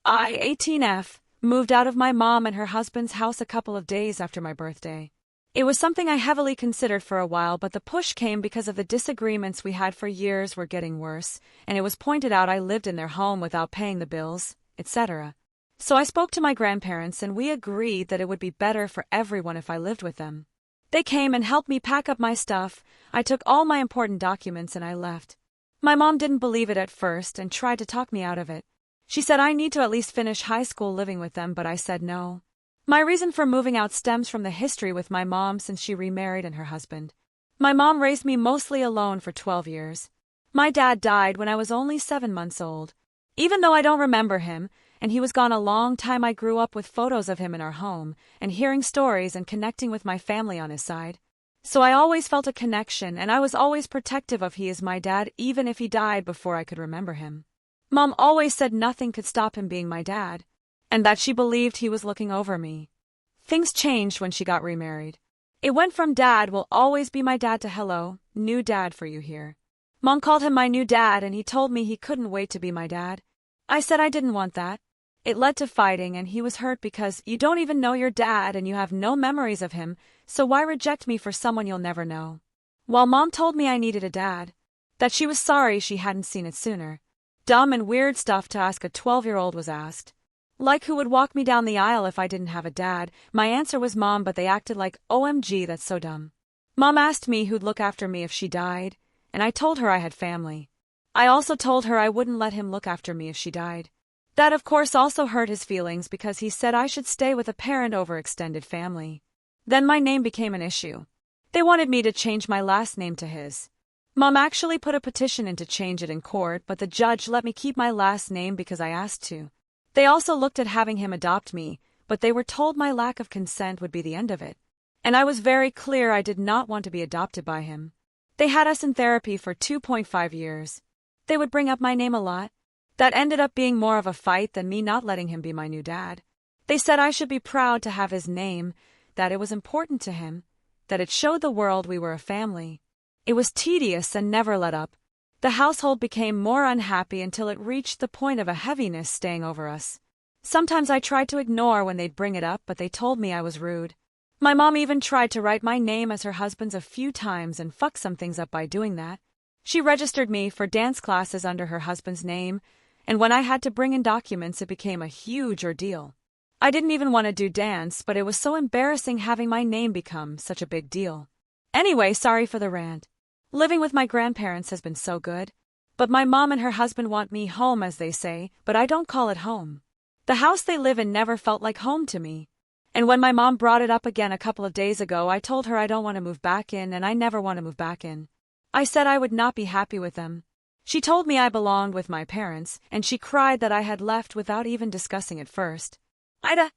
I, 18F, moved out of my mom and her husband's house a couple of days after my birthday. It was something I heavily considered for a while, but the push came because of the disagreements we had for years were getting worse, and it was pointed out I lived in their home without paying the bills, etc. So I spoke to my grandparents and we agreed that it would be better for everyone if I lived with them. They came and helped me pack up my stuff. I took all my important documents and I left. My mom didn't believe it at first and tried to talk me out of it. She said I need to at least finish high school living with them, but I said no. My reason for moving out stems from the history with my mom since she remarried and her husband. My mom raised me mostly alone for 12 years. My dad died when I was only 7 months old. Even though I don't remember him, and he was gone a long time, I grew up with photos of him in our home, and hearing stories and connecting with my family on his side. So I always felt a connection, and I was always protective of he is my dad even if he died before I could remember him. Mom always said nothing could stop him being my dad, and that she believed he was looking over me. Things changed when she got remarried. It went from dad will always be my dad to hello, new dad for you here. Mom called him my new dad and he told me he couldn't wait to be my dad. I said I didn't want that. It led to fighting and he was hurt because you don't even know your dad and you have no memories of him, so why reject me for someone you'll never know? While Mom told me I needed a dad, that she was sorry she hadn't seen it sooner. Dumb and weird stuff to ask a 12-year-old was asked. Like who would walk me down the aisle if I didn't have a dad? My answer was Mom, but they acted like, OMG, that's so dumb. Mom asked me who'd look after me if she died, and I told her I had family. I also told her I wouldn't let him look after me if she died. That of course also hurt his feelings because he said I should stay with a parent over extended family. Then my name became an issue. They wanted me to change my last name to his. Mom actually put a petition in to change it in court, but the judge let me keep my last name because I asked to. They also looked at having him adopt me, but they were told my lack of consent would be the end of it. And I was very clear I did not want to be adopted by him. They had us in therapy for 2.5 years. They would bring up my name a lot. That ended up being more of a fight than me not letting him be my new dad. They said I should be proud to have his name, that it was important to him, that it showed the world we were a family. It was tedious and never let up. The household became more unhappy until it reached the point of a heaviness staying over us. Sometimes I tried to ignore when they'd bring it up, but they told me I was rude. My mom even tried to write my name as her husband's a few times and fuck some things up by doing that. She registered me for dance classes under her husband's name, and when I had to bring in documents it became a huge ordeal. I didn't even want to do dance, but it was so embarrassing having my name become such a big deal. Anyway, sorry for the rant. Living with my grandparents has been so good. But my mom and her husband want me home, as they say, but I don't call it home. The house they live in never felt like home to me. And when my mom brought it up again a couple of days ago, I told her I don't want to move back in and I never want to move back in. I said I would not be happy with them. She told me I belonged with my parents, and she cried that I had left without even discussing it first. Ida,